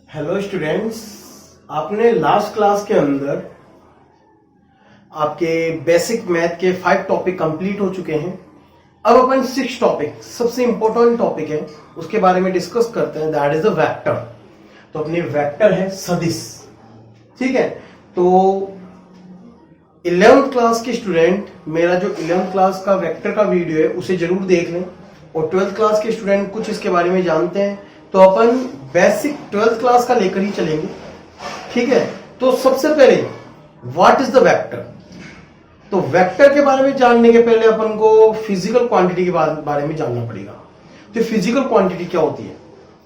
Hello students, आपने last class के अंदर आपके बेसिक मैथ के 5 टॉपिक कंप्लीट हो चुके हैं। अब अपन 6 टॉपिक, सबसे इंपॉर्टेंट टॉपिक है, उसके बारे में डिस्कस करते हैं। That is a vector. तो अपनी वेक्टर है सदिश। ठीक है, तो 11th क्लास के स्टूडेंट मेरा जो 11th क्लास का वेक्टर का वीडियो है उसे जरूर देख लें, और 12th क्लास के स्टूडेंट कुछ इसके बारे में जानते हैं तो अपन बेसिक 12th क्लास का लेकर ही चलेंगे। ठीक है, तो सबसे पहले व्हाट इज द वेक्टर। तो वेक्टर के बारे में जानने के पहले अपन को फिजिकल क्वांटिटी के बारे में जानना पड़ेगा। तो फिजिकल क्वांटिटी क्या होती है?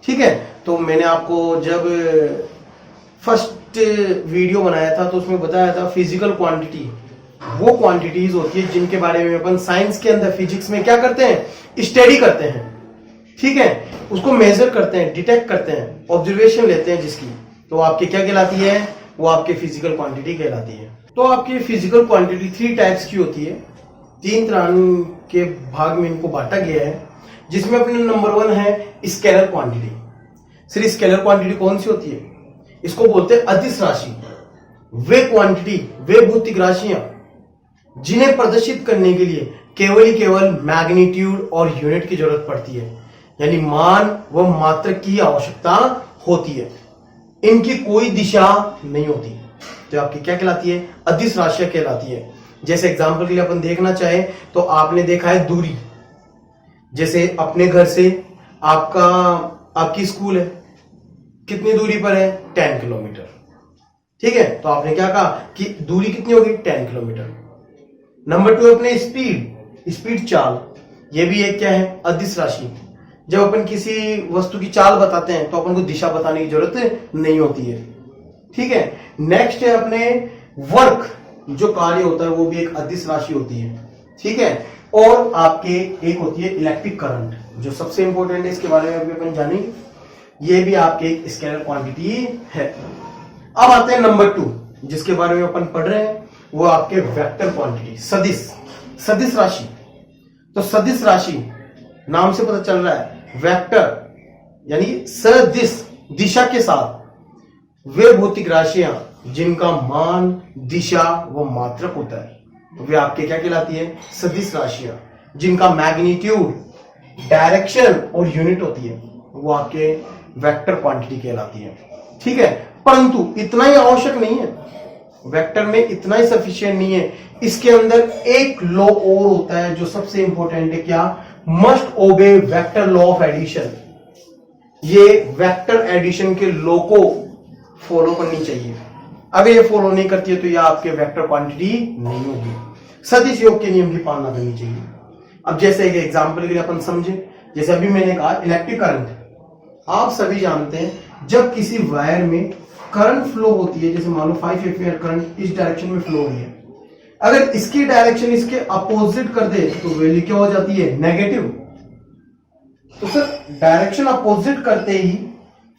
ठीक है, तो मैंने आपको जब फर्स्ट वीडियो बनाया था तो उसमें बताया था फिजिकल क्वांटिटी वो क्वांटिटीज होती है जिनके बारे में अपन साइंस के अंदर, फिजिक्स में क्या करते हैं, स्टडी करते हैं। ठीक है, उसको मेजर करते हैं, डिटेक्ट करते हैं, ऑब्जर्वेशन लेते हैं जिसकी, तो आपकी क्या कहलाती है, वो आपकी फिजिकल क्वांटिटी कहलाती है। तो आपकी फिजिकल क्वांटिटी 3 टाइप्स की होती है। 3 तरह के भाग में इनको बांटा गया है, जिसमें अपने नंबर 1 है स्केलर क्वांटिटी। सिर्फ स्केलर क्वांटिटी कौन सी होती है? इसको बोलते हैं अदिश राशि। वे क्वांटिटी, वे भौतिक राशियां जिन्हें प्रदर्शित करने के लिए केवल मैग्नीट्यूड और यूनिट की जरूरत पड़ती है, यानी मान व मात्रक की आवश्यकता होती है, इनकी कोई दिशा नहीं होती। तो आपकी क्या कहलाती है? अदिश राशियां कहलाती है। जैसे एग्जांपल के लिए अपन देखना चाहे तो आपने देखा है दूरी, जैसे अपने घर से आपकी स्कूल है, कितनी दूरी पर है? 10 किलोमीटर। ठीक है, तो आपने क्या कहा कि दूरी कितनी होगी? 10 किलोमीटर। नंबर 2 अपने स्पीड चाल, ये भी एक क्या है? अदिश राशि। जब अपन किसी वस्तु की चाल बताते हैं तो अपन को दिशा बताने की जरूरत नहीं होती है। ठीक है, नेक्स्ट है अपने वर्क, जो कार्य होता है वो भी एक अदिश राशि होती है। ठीक है, और आपके एक होती है इलेक्ट्रिक करंट, जो सबसे इंपॉर्टेंट है, इसके बारे में अभी अपन जानेंगे। ये भी आपके एक स्केलर क्वांटिटी है। अब आते हैं नंबर 2, जिसके बारे में अपन पढ़ रहे हैं, वो आपके वेक्टर क्वांटिटी, सदिश राशि। तो सदिश राशि नाम से पता चल रहा है, वेक्टर यानी सदिश, दिशा के साथ वे भौतिक राशियां जिनका मान, दिशा व मात्रक होता है, तो वे आपके क्या कहलाती है? सदिश राशियां। जिनका मैग्नीट्यूड, डायरेक्शन और यूनिट होती है, वो आपके वेक्टर क्वांटिटी कहलाती है। ठीक है, परंतु इतना ही आवश्यक नहीं है, वेक्टर में इतना ही सफिशिएंट नहीं है। इसके अंदर एक लॉ और होता है जो सबसे इंपॉर्टेंट है। क्या? Must obey vector law of addition. ये वेक्टर एडिशन के लॉ को फॉलो करनी चाहिए। अगर ये फॉलो नहीं करती है तो ये आपके वेक्टर क्वांटिटी नहीं होगी। सदिश योग के नियम की पालना करनी चाहिए। अब जैसे एक एग्जांपल के लिए अपन समझे, जैसे अभी मैंने कहा इलेक्ट्रिक करंट, आप सभी जानते हैं जब किसी वायर में करंट फ्लो होती है, जैसे मान लो 5 एम्पीयर करंट इस डायरेक्शन में फ्लो हो रही है, अगर इसकी डायरेक्शन इसके अपोजिट कर दे तो वैल्यू क्या हो जाती है? नेगेटिव। तो सर डायरेक्शन अपोजिट करते ही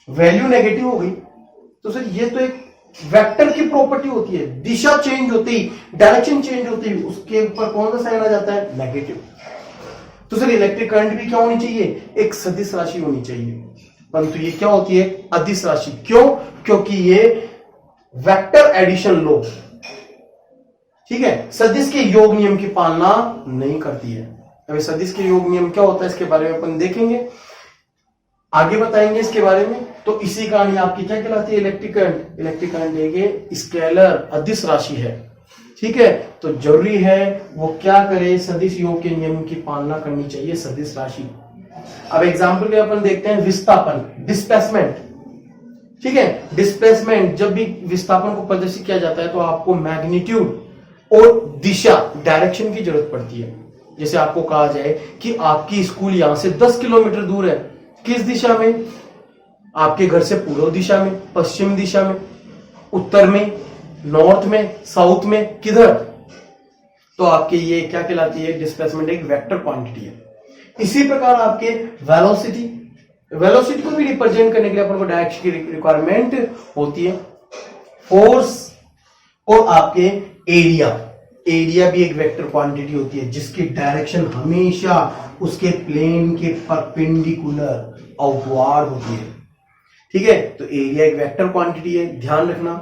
वैल्यू नेगेटिव हो गई, तो सर ये तो एक वेक्टर की प्रॉपर्टी होती है। दिशा चेंज होती ही, डायरेक्शन चेंज होती ही उसके ऊपर कौन सा साइन आ जाता है? नेगेटिव। तो सर इलेक्ट्रिक करंट भी क्या होनी चाहिए? एक सदिश राशि होनी चाहिए, परंतु ये क्या होती है? अदिश राशि। क्यों? क्योंकि ये वेक्टर एडिशन लॉ, ठीक है, सदिश के योग नियम की पालना नहीं करती है। अभी सदिश के योग नियम क्या होता है इसके बारे में अपन देखेंगे, आगे बताएंगे इसके बारे में। तो इसी कारण आपकी क्या कहलाती है? Electric current. इलेक्ट्रिक करंट एक स्केलर अदिश राशि है। ठीक है, तो जरूरी है वो क्या करे? सदिश योग के नियम की पालना करनी चाहिए सदिश राशि। अब एग्जाम्पल के अपन देखते हैं विस्थापन, डिस्प्लेसमेंट। ठीक है, डिस्प्लेसमेंट, जब भी विस्थापन को प्रदर्शित किया जाता है तो आपको मैग्नीट्यूड और दिशा, डायरेक्शन की जरूरत पड़ती है। जैसे आपको कहा जाए कि आपकी स्कूल यहां से 10 किलोमीटर दूर है, किस दिशा में? आपके घर से पूर्व दिशा में, पश्चिम दिशा में, उत्तर में, नॉर्थ में, साउथ में, किधर? तो आपके ये क्या कहलाती है? डिस्प्लेसमेंट एक वेक्टर क्वांटिटी है। इसी प्रकार आपके वेलोसिटी को भी रिप्रेजेंट करने के लिए अपन को डायरेक्शन की रिक्वायरमेंट होती है। फोर्स और आपके एरिया भी एक वेक्टर क्वांटिटी होती है, जिसकी डायरेक्शन हमेशा उसके प्लेन के परपेंडिकुलर आउटवर्ड होती है। ठीक है, तो एरिया एक वेक्टर क्वांटिटी है, ध्यान रखना।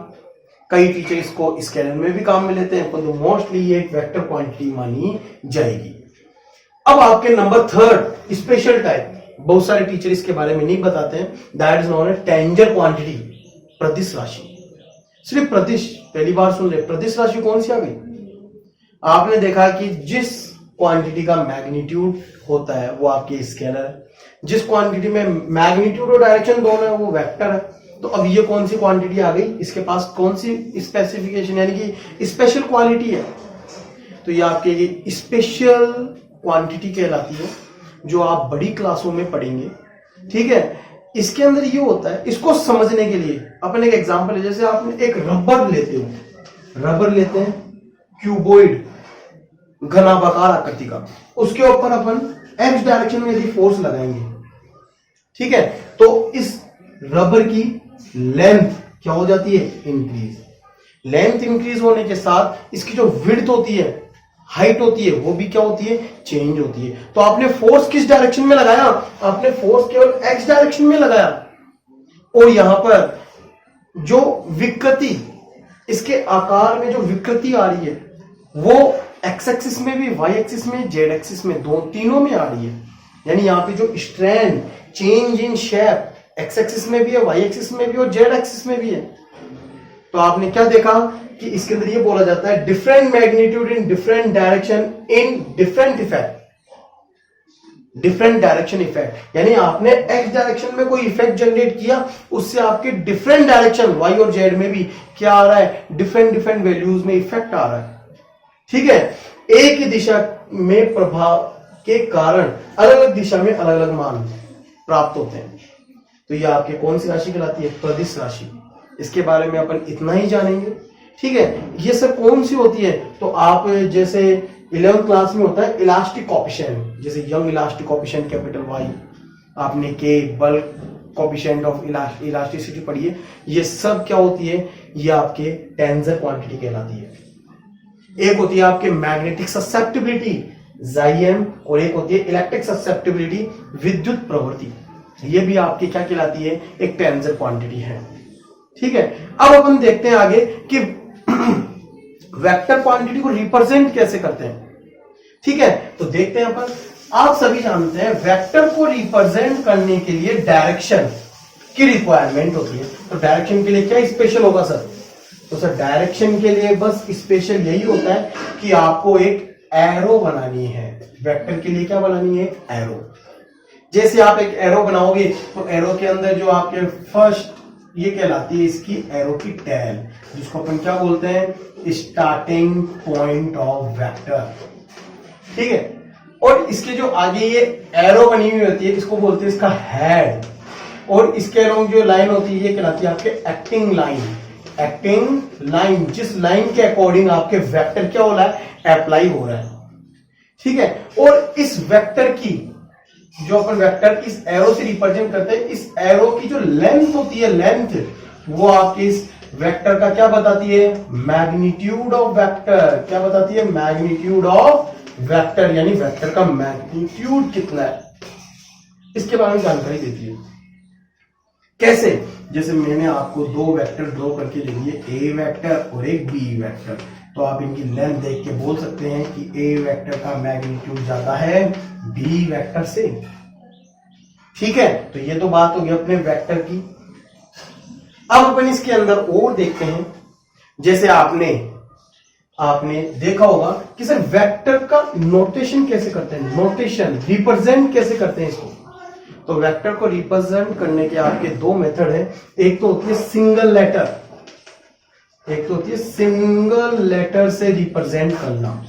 कई टीचर इसको स्केलर में भी काम में लेते हैं, परंतु मोस्टली ये एक वेक्टर क्वांटिटी मानी जाएगी। अब आपके नंबर थर्ड स्पेशल टाइप, बहुत सारे टीचर इसके बारे में नहीं बताते हैं, that is known as tensor quantity, प्रतिश राशि। सिर्फ प्रतिश पहली बार सुन रहे, प्रतिश राशि कौन सी आ गई? आपने देखा कि जिस क्वांटिटी का मैग्नीट्यूड होता है वो आपके स्केलर है, जिस क्वांटिटी में मैग्नीट्यूड और डायरेक्शन दोनों है वो वेक्टर है। तो अब ये कौन सी क्वांटिटी आ गई, इसके पास कौन सी स्पेसिफिकेशन यानी कि स्पेशल क्वालिटी है? तो ये आपके ये स्पेशल क्वांटिटी कहलाती है, जो आप बड़ी क्लासों में पढ़ेंगे। ठीक है, इसके अंदर ये होता है, इसको समझने के लिए अपन एक एग्जांपल है, जैसे आपने एक रबर लेते हो, रबर लेते हैं क्यूबॉइड घनाभाकार आकृति का, उसके ऊपर अपन एक्स डायरेक्शन में यदि फोर्स लगाएंगे, ठीक है, तो इस रबर की लेंथ क्या हो जाती है? इंक्रीज। लेंथ इंक्रीज होने के साथ इसकी जो विड्थ होती है, हाइट होती है, वो भी क्या होती है? चेंज होती है। तो आपने फोर्स किस डायरेक्शन में लगाया? आपने फोर्स केवल एक्स डायरेक्शन में लगाया, और यहां पर जो विकृति, इसके आकार में जो विकृति आ रही है वो एक्स एक्सिस में भी, वाई एक्सिस में, जेड एक्सिस में, तीनों में आ रही है। यानी यहां पे जो strand change in shape x axis में भी है, वाई एक्सिस में भी और जेड एक्सिस में भी है। तो आपने क्या देखा कि इसके अंदर ये बोला जाता है different magnitude in different direction in different effect, different direction effect. यानी आपने एक्स डायरेक्शन में कोई इफेक्ट जनरेट किया, उससे आपके डिफरेंट डायरेक्शन वाई और जेड में भी क्या आ रहा है? डिफरेंट डिफरेंट वैल्यूज में इफेक्ट आ रहा है। ठीक है, एक ही दिशा में प्रभाव के कारण अलग अलग दिशा में अलग अलग मान प्राप्त होते हैं। तो ये आपके कौन सी राशि कहलाती है? प्रतिश राशि। इसके बारे में अपन इतना ही जानेंगे। ठीक है, ये सब कौन सी होती है? तो आप जैसे 11th क्लास में होता है इलास्टिक कोएफिशिएंट, जैसे Young elastic coefficient capital Y, आपने के बल्क कोएफिशिएंट ऑफ इलास्टिसिटी पढ़ी है। ये सब क्या होती है? ये आपके टेंजर क्वांटिटी कहलाती है। एक होती है आपके मैग्नेटिक ससेप्टिबिलिटी जाइएम, और एक होती है इलेक्ट्रिक ससेप्टिबिलिटी विद्युत प्रवृत्ति। ये भी आपकी क्या कहलाती है? एक टेंजर क्वांटिटी है। ठीक है, अब अपन देखते हैं आगे कि वेक्टर क्वांटिटी को रिप्रेजेंट कैसे करते हैं। ठीक है, तो देखते हैं अपन। आप सभी जानते हैं वेक्टर को रिप्रेजेंट करने के लिए डायरेक्शन की रिक्वायरमेंट होती है। तो डायरेक्शन के लिए क्या स्पेशल होगा सर? तो सर डायरेक्शन के लिए बस स्पेशल यही होता है कि आपको एक एरो बनानी है। वेक्टर के लिए क्या बनानी है? एरो। जैसे आप एक एरो बनाओगे तो एरो के अंदर जो आपके फर्स्ट ये कहलाती है इसकी एरो की टेल, जिसको अपन क्या बोलते हैं? Starting point of vector. ठीक है, और इसके जो आगे ये एरो बनी हुई होती है इसको बोलते हैं इसका हेड, और इसके अलोंग जो लाइन होती है ये कहलाती है आपके एक्टिंग लाइन। एक्टिंग लाइन, जिस लाइन के अकॉर्डिंग आपके वेक्टर क्या हो रहा है? अप्लाई हो रहा है। ठीक है, और इस वेक्टर की जो अपन वेक्टर इस एरो से रिप्रेजेंट करते हैं, इस एरो की जो लेंथ होती है, लेंथ, वो आपकी इस वेक्टर का क्या बताती है? Magnitude of vector. क्या बताती है? मैग्नीट्यूड ऑफ वेक्टर, यानी वेक्टर का मैग्नीट्यूड कितना है, इसके बारे में जानकारी देती है। कैसे? जैसे मैंने आपको दो वेक्टर ड्रॉ करके दे दिए, ए वेक्टर और एक बी वेक्टर, तो आप इनकी लेंथ देख के बोल सकते हैं कि ए वेक्टर का मैग्नीट्यूड ज्यादा है बी वेक्टर से। ठीक है, तो ये तो बात होगी अपने वेक्टर की। अब अपन इसके अंदर और देखते हैं। जैसे आपने देखा होगा कि सर वेक्टर का नोटेशन कैसे करते हैं, नोटेशन रिप्रेजेंट कैसे करते हैं इसको। तो वेक्टर को रिप्रेजेंट करने के आपके दो मेथड है। एक तो होती है सिंगल लेटर, एक तो होती है सिंगल लेटर से रिप्रेजेंट करना।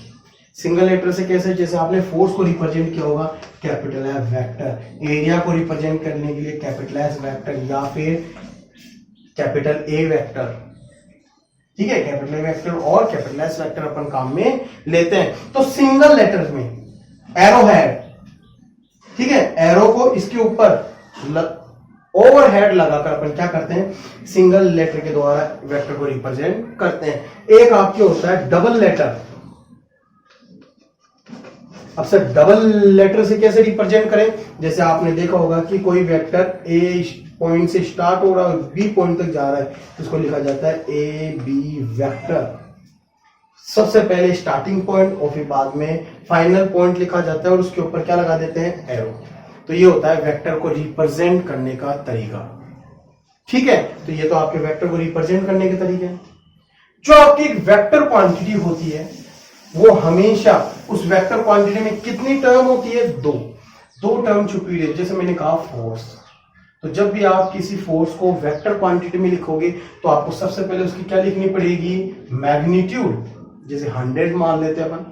सिंगल लेटर से कैसे? जैसे आपने फोर्स को रिप्रेजेंट किया होगा कैपिटल एफ वेक्टर, एरिया को रिप्रेजेंट करने के लिए कैपिटल एस वेक्टर या फिर कैपिटल ए वेक्टर। ठीक है, कैपिटल ए वेक्टर और कैपिटल एस वेक्टर अपन काम में लेते हैं। तो सिंगल लेटर में एरो हेड, ठीक है, एरो को इसके ऊपर ओवरहेड लगाकर अपन क्या करते हैं? सिंगल लेटर के द्वारा वेक्टर को रिप्रेजेंट करते हैं। एक आपके होता है डबल लेटर। अब सर डबल लेटर से कैसे रिप्रेजेंट करें? जैसे आपने देखा होगा कि कोई वेक्टर ए पॉइंट से स्टार्ट हो रहा है और बी पॉइंट तक जा रहा है तो इसको लिखा जाता है ए बी वेक्टर। सबसे पहले स्टार्टिंग पॉइंट और फिर बाद में फाइनल पॉइंट लिखा जाता है और उसके ऊपर क्या लगा देते हैं, एरो। तो ये होता है वेक्टर को रिप्रेजेंट करने का तरीका। ठीक है, तो ये तो आपके वेक्टर को रिप्रेजेंट करने के तरीके हैं। जो आपकी एक वेक्टर क्वांटिटी होती है वो हमेशा उस वेक्टर क्वांटिटी में कितनी टर्म होती है, दो टर्म छुपी रहती है। जैसे मैंने कहा फोर्स, तो जब भी आप किसी फोर्स को वेक्टर क्वांटिटी में लिखोगे तो आपको सबसे पहले उसकी क्या लिखनी पड़ेगी, मैग्नीट्यूड। जैसे 100 मान लेते हैं अपन,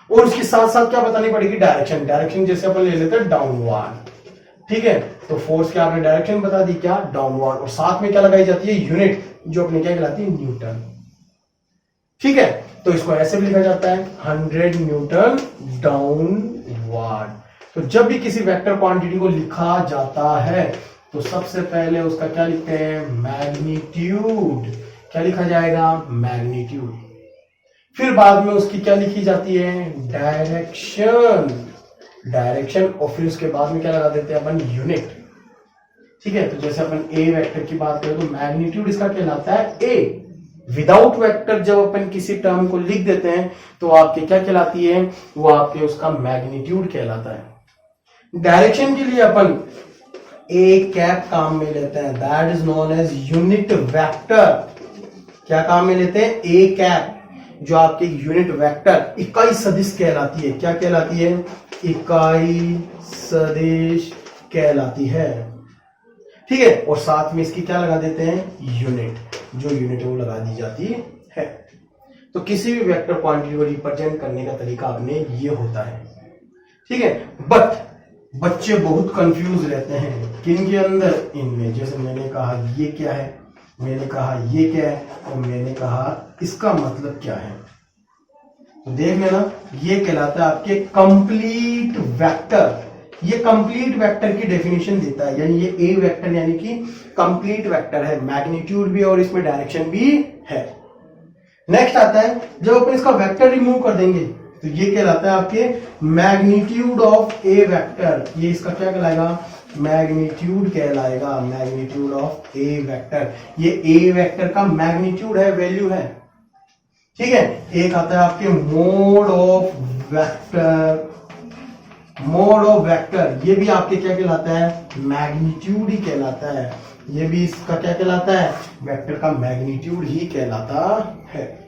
और उसके साथ साथ क्या बतानी पड़ेगी, डायरेक्शन। डायरेक्शन जैसे अपन ले लेते हैं डाउनवर्ड। ठीक है, तो फोर्स की आपने डायरेक्शन बता दी क्या, डाउनवर्ड, और साथ में क्या लगाई जाती है, यूनिट, जो अपने क्या कहलाती है, न्यूटन। ठीक है, तो इसको ऐसे भी लिखा जाता है 100 न्यूटन डाउनवर्ड। तो जब भी किसी वेक्टर क्वांटिटी को लिखा जाता है तो सबसे पहले उसका क्या लिखते हैं, मैग्नीट्यूड। क्या लिखा जाएगा, मैग्नीट्यूड। फिर बाद में उसकी क्या लिखी जाती है, डायरेक्शन, और फिर उसके बाद में क्या लगा देते हैं अपन, यूनिट। ठीक है, तो जैसे अपन ए वेक्टर की बात करें तो मैग्नीट्यूड इसका कहलाता है ए। विदाउट वेक्टर जब अपन किसी टर्म को लिख देते हैं तो आपके क्या कहलाती है, वो आपके उसका मैग्नीट्यूड कहलाता है। डायरेक्शन के लिए अपन ए कैप काम में लेते हैं, that is known as unit vector. क्या काम में लेते हैं, ए कैप, जो आपकी यूनिट वेक्टर इकाई सदिश कहलाती है। क्या कहलाती है, इकाई सदिश कहलाती है। ठीक है, और साथ में इसकी क्या लगा देते हैं, यूनिट, जो यूनिट है वो लगा दी जाती है। तो किसी भी वेक्टर क्वांटिटी को रिप्रेजेंट करने का तरीका अपने ये होता है। ठीक है, बट बच्चे बहुत कंफ्यूज रहते हैं किन के अंदर, इनमें। जैसे मैंने कहा ये क्या है, मैंने कहा ये क्या है, और मैंने कहा इसका मतलब क्या है। तो देख लेना, ये कहलाता है आपके कंप्लीट वेक्टर। ये कंप्लीट वेक्टर की डेफिनेशन देता है, यानी ये ए वेक्टर यानी कि कंप्लीट वेक्टर है, मैग्नीट्यूड भी और इसमें डायरेक्शन भी है। नेक्स्ट आता है, जब अपन इसका वेक्टर रिमूव कर देंगे तो ये कहलाता है आपके मैग्नीट्यूड ऑफ ए वेक्टर। ये इसका क्या कहलाएगा, मैग्नीट्यूड कहलाएगा, मैग्नीट्यूड ऑफ ए वेक्टर। ये ए वेक्टर का मैग्नीट्यूड है, वैल्यू है। ठीक है, एक आता है आपके mode of vector. Mode of vector ये भी आपके क्या कहलाता है, मैग्नीट्यूड ही कहलाता है। ये भी इसका क्या कहलाता है, वेक्टर का मैग्नीट्यूड ही कहलाता है।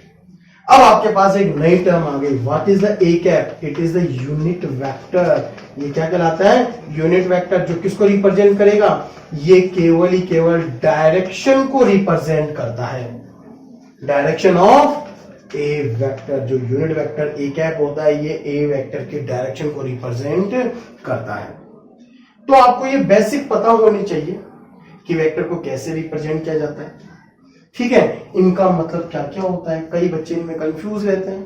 अब आपके पास एक नई टर्म आ गई, what is the A cap, it is the unit vector. ये क्या कहलाता है, यूनिट वेक्टर, जो किसको रिप्रेजेंट करेगा, ये केवल ही केवल डायरेक्शन को रिप्रेजेंट करता है, डायरेक्शन ऑफ ए वेक्टर। जो यूनिट वेक्टर ए कैप होता है ये ए वेक्टर के डायरेक्शन को रिप्रेजेंट करता है। तो आपको ये बेसिक पता होनी चाहिए कि वेक्टर को कैसे रिप्रेजेंट किया जाता है। ठीक है, इनका मतलब क्या क्या होता है, कई बच्चे इनमें कंफ्यूज रहते हैं।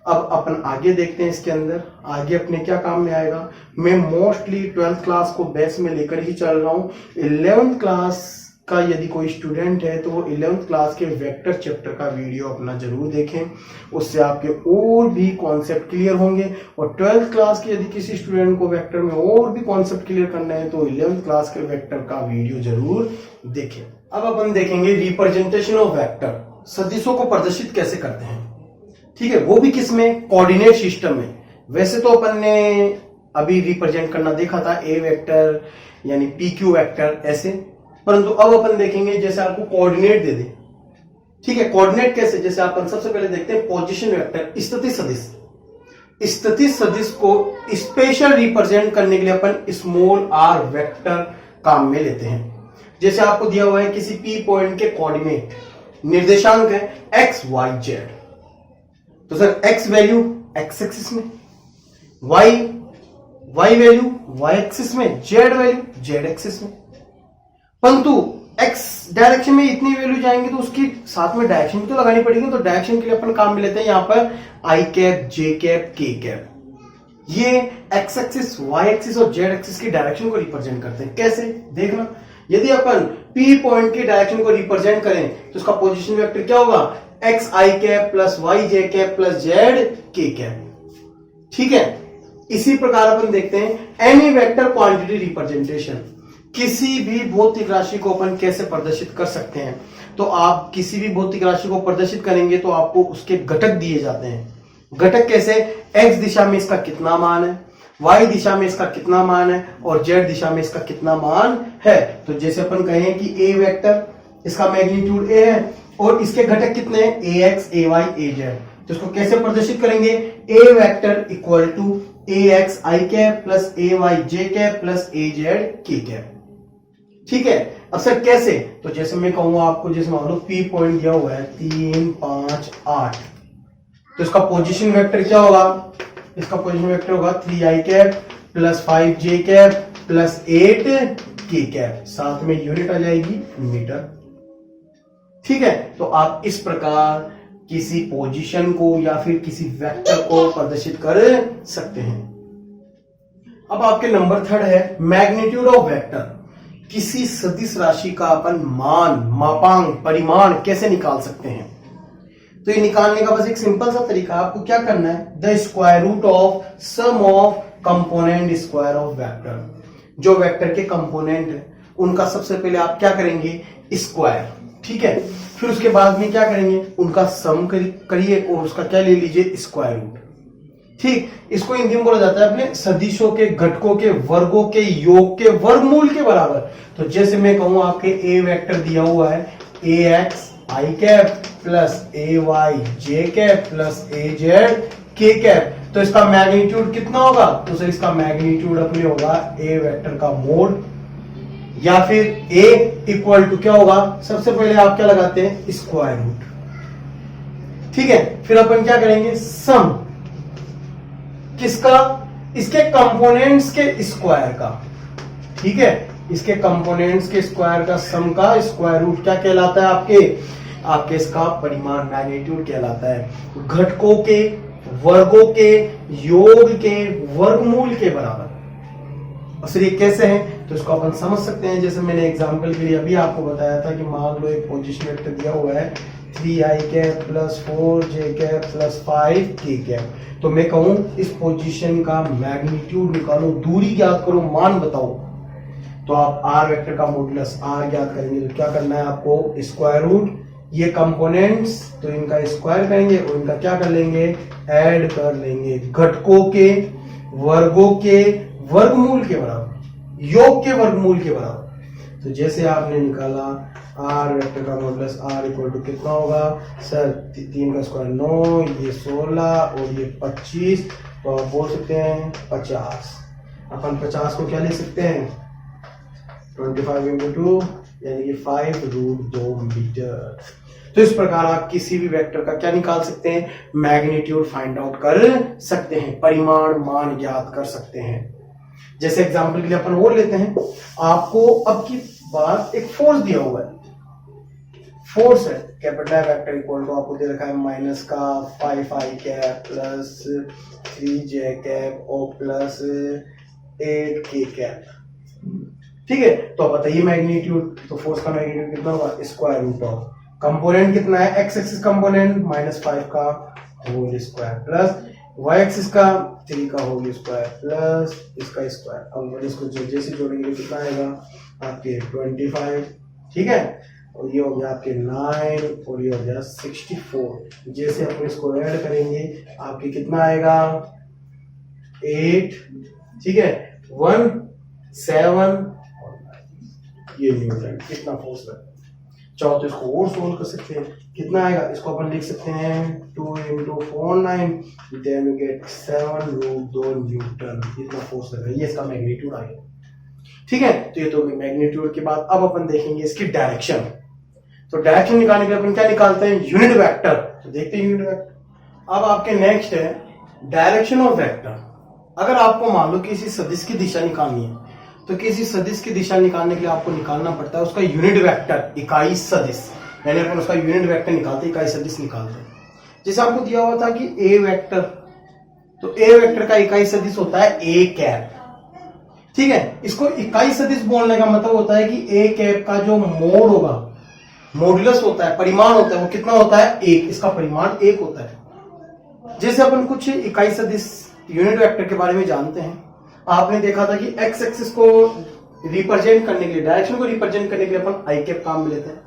अब अपन आगे देखते हैं, इसके अंदर आगे अपने क्या काम में आएगा। मैं मोस्टली 12th क्लास को बेस में लेकर ही चल रहा हूं। 11th क्लास का यदि कोई स्टूडेंट है तो वो 11th क्लास के वेक्टर चैप्टर का वीडियो अपना जरूर देखें, उससे आपके और भी कॉन्सेप्ट क्लियर होंगे। और 12th क्लास के यदि किसी स्टूडेंट को वेक्टर में और भी कॉन्सेप्ट क्लियर करना है तो 11th क्लास के वेक्टर का वीडियो जरूर देखें। अब अपन देखेंगे रिप्रेजेंटेशन ऑफ वेक्टर, सदिशों को प्रदर्शित कैसे करते हैं। ठीक है, वो भी किसमें, कोऑर्डिनेट सिस्टम में। वैसे तो अपन ने अभी रिप्रेजेंट करना देखा था ए वेक्टर यानी पी क्यू वेक्टर ऐसे, परंतु अब अपन देखेंगे जैसे आपको कोऑर्डिनेट दे दे। ठीक है, कोऑर्डिनेट कैसे, जैसे अपन सबसे पहले देखते हैं पोजीशन वेक्टर, स्थिति सदिश। स्थिति सदिश को स्पेशल रिप्रेजेंट करने के लिए अपन स्मॉल आर वेक्टर काम में लेते हैं। जैसे आपको दिया हुआ है किसी पी पॉइंट के कोऑर्डिनेट, निर्देशांक है एक्स वाई जेड, तो sir x value x axis में, वाई वैल्यू वाई एक्सिस में, जेड वैल्यू जेड एक्सिस में। परंतु एक्स डायरेक्शन में इतनी वैल्यू जाएंगे तो उसकी साथ में डायरेक्शन भी तो लगानी पड़ेगी। तो डायरेक्शन के लिए अपन काम में लेते हैं यहां पर आई कैप, जे कैप, के कैप। ये एक्स एक्सिस, वाई एक्सिस और जेड एक्सिस की डायरेक्शन को रिप्रेजेंट करते हैं। कैसे, देखना, यदि अपन पी पॉइंट की डायरेक्शन को रिप्रेजेंट करें तो उसका पोजीशन वेक्टर क्या होगा, एक्स आई कैप प्लस वाई जे cap plus Z k cap. ठीक है, इसी प्रकार अपन देखते हैं एनी वेक्टर क्वांटिटी रिप्रेजेंटेशन। किसी भी भौतिक राशि को अपन कैसे प्रदर्शित कर सकते हैं? तो आप किसी भी भौतिक राशि को प्रदर्शित करेंगे तो आपको उसके घटक दिए जाते हैं। घटक कैसे? x दिशा में इसका कितना मान है, y दिशा में इसका कितना मान है और z दिशा में इसका कितना मान है। तो जैसे अपन कहें कि a वेक्टर, इसका मैग्नीट्यूड a है और इसके घटक कितने हैं? ax, ay, az। तो इसको कैसे प्रदर्शित करेंगे? a vector equal to ax i cap plus ay j cap plus az k cap. ठीक है। अब सर कैसे? तो जैसे मैं कहूंगा आपको, जैसे मान लो P पॉइंट दिया हुआ है 3, 5, 8, तो इसका पोजीशन वेक्टर क्या होगा? इसका पोजीशन वेक्टर होगा 3i cap plus 5j cap plus 8k cap, साथ में यूनिट आ जाएगी मीटर। ठीक है। तो आप इस प्रकार किसी पोजीशन को या फिर किसी वेक्टर को प्रदर्शित कर सकते हैं। अब आपके नंबर 3 है मैग्नीट्यूड ऑफ वेक्टर। किसी सदिश राशि का अपन मान, मापांक, परिमाण कैसे निकाल सकते हैं? तो ये निकालने का बस एक सिंपल सा तरीका, आपको क्या करना है? The square root of sum of component square of vector. जो वेक्टर के कंपोनेंट है उनका सबसे पहले आप क्या करेंगे? स्क्वायर। ठीक है। फिर उसके बाद में क्या करेंगे? उनका सम करिए और उसका क्या ले लीजिए? Square root. ठीक। इसको हिंदी में बोला जाता है अपने सदिशों के घटकों के वर्गों के योग के वर्गमूल के बराबर। तो जैसे मैं कहूं आपके a वेक्टर दिया हुआ है ax i cap plus ay j cap plus az k cap, तो इसका मैग्नीट्यूड कितना होगा? तो सर इसका मैग्नीट्यूड अपने होगा a वेक्टर का मोड, या फिर a इक्वल टू क्या होगा? सबसे पहले आप क्या लगाते हैं? Square root. ठीक है। फिर अपन क्या करेंगे? सम किसका? इसके कंपोनेंट्स के स्क्वायर का। ठीक है। इसके कंपोनेंट्स के स्क्वायर का सम का स्क्वायर रूट क्या कहलाता है? आपके इसका परिमाण, मैग्नीट्यूड कहलाता है। घटकों के, वर्गों के योग के वर्गमूल के बराबर। और सर ये कैसे है? तो इसको अपन समझ सकते हैं। जैसे मैंने एग्जांपल के लिए अभी आपको बताया था कि मान लो एक पोजीशन वेक्टर दिया हुआ है 3i cap plus 4j cap plus 5k cap, तो मैं कहूं इस पोजीशन का मैग्नीट्यूड निकालो, दूरी ज्ञात करो, मान बताओ। तो आप r वेक्टर का मॉडुलस r ज्ञात करेंगे। तो क्या करना है आपको? स्क्वायर रूट, ये कंपोनेंट्स तो इनका स्क्वायर करेंगे और इनका क्या कर लेंगे? ऐड कर लेंगे। घटकों के, वर्गों के वर्गमूल के बराबर, योग के वर्गमूल के बराबर। तो जैसे आपने निकाला r वेक्टर का मॉडुलस r इक्वल टू कितना होगा? सर 3 का स्क्वायर 9, ये 16 और ये 25, तो आप बोल सकते हैं 50। अपन 50 को क्या ले सकते हैं? 25 into 2 यानी कि 5√2 मीटर। तो इस प्रकार आप किसी भी वेक्टर का क्या निकाल सकते हैं? मैग्नीट्यूड फाइंड आउट कर सकते हैं, परिमाण, मान ज्ञात कर सकते हैं। जैसे एग्जांपल के लिए अपन और लेते हैं, आपको अब की बात एक फोर्स दिया हुआ है। फोर्स है कैपिटल वेक्टर इक्वल टू आपको दे रखा है माइनस का 5i cap plus 3j cap और प्लस 8k कैप। ठीक है। तो बताइए मैग्नीट्यूड, तो फोर्स का मैग्नीट्यूड कितना होगा? स्क्वायर रूट ऑफ कंपोनेंट कितना है? एक्स एक्सिस कंपोनेंट -5 का whole square plus y axis का 3 का होल स्क्वायर प्लस इसका स्क्वायर। अब इसको जैसे जोड़ेंगे कितना आएगा? आपके 25। ठीक है। और ये हो गया आपके 9 और ये हो गया 64। जैसे अपन इसको ऐड करेंगे आपके कितना आएगा? 8। ठीक है। 1, 7 ये न्यूटन। कितना फोर्स है? चाहो तो इसको और सोल्व कर सकते हैं। कितना आएगा? इसको अपन लिख सकते हैं 2 × 4 9 देन यू गेट 7√2 न्यूटन। इतना फोर्स लगा। ये इसका मैग्नीट्यूड आ गया। ठीक है। तो ये तो मैग्नीट्यूड के बाद अब अपन देखेंगे इसकी डायरेक्शन। तो डायरेक्शन निकालने के लिए अपन क्या निकालते हैं? Unit vector. तो देखते हैं यूनिट वेक्टर। अब आपके नेक्स्ट है डायरेक्शन ऑफ वेक्टर। अगर आपको मान लो किसी सदिश की दिशा निकालनी है, तो किसी सदिश की दिशा निकालने के लिए आपको निकालना पड़ता है उसका यूनिट वेक्टर, इकाई सदिश। यानी अपन उसका यूनिट वेक्टर निकालते, इकाई सदिश निकालते हैं। जैसे आपको दिया हुआ था कि ए वेक्टर, तो ए वेक्टर का इकाई सदिश होता है ए कैप। ठीक है। इसको इकाई सदिश बोलने का मतलब होता है कि ए कैप का जो मोड होगा, मॉडुलस होता है, परिमाण होता है, वो कितना होता है? 1। इसका परिमाण 1 होता है। जैसे अपन कुछ इकाई सदिश यूनिट वेक्टर के बारे में जानते हैं। आपने देखा था कि एक्स एक्सिस को रिप्रेजेंट करने के लिए, डायरेक्शन को रिप्रेजेंट करने के लिए अपन आई कैप काम में लेते हैं।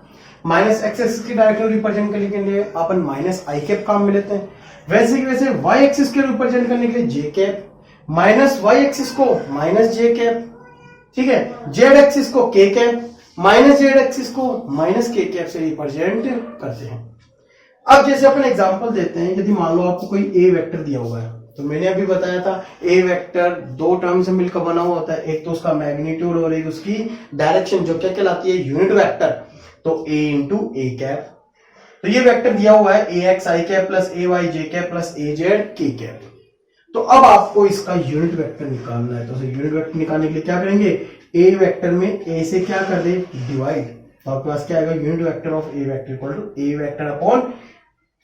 माइनस एक्स एक्सिस की डायरेक्शन रिप्रेजेंट करने के लिए अपन माइनस आई कैप काम में लेते हैं। वैसे ही वैसे वाई एक्सिस के रिप्रेजेंट करने के लिए जे कैप, माइनस वाई एक्सिस को माइनस जे कैप, ठीक है, जेड एक्सिस को के कैप, माइनस जेड एक्सिस को माइनस के कैप से रिप्रेजेंट करते हैं। अब जैसे अपन एग्जांपल देते हैं, यदि मान लो आपको कोई ए वेक्टर दिया हुआ है, तो मैंने अभी बताया था ए वेक्टर दो टर्म से मिलकर बना हुआ होता है, एक तो उसका मैग्नीट्यूड और एक उसकी डायरेक्शन, जो क्या कहलाती है, यूनिट वेक्टर। तो ए इंटू ए कैप, तो ये वेक्टर दिया हुआ है ए x I cap plus A Y J cap plus a z k cap. तो अब आपको इसका यूनिट वेक्टर निकालना है, तो यूनिट वेक्टर निकालने के लिए क्या करेंगे, ए वेक्टर में ए से क्या कर दे, डिवाइड, तो आपके पास क्या आएगा, unit vector of A vector equal to A vector upon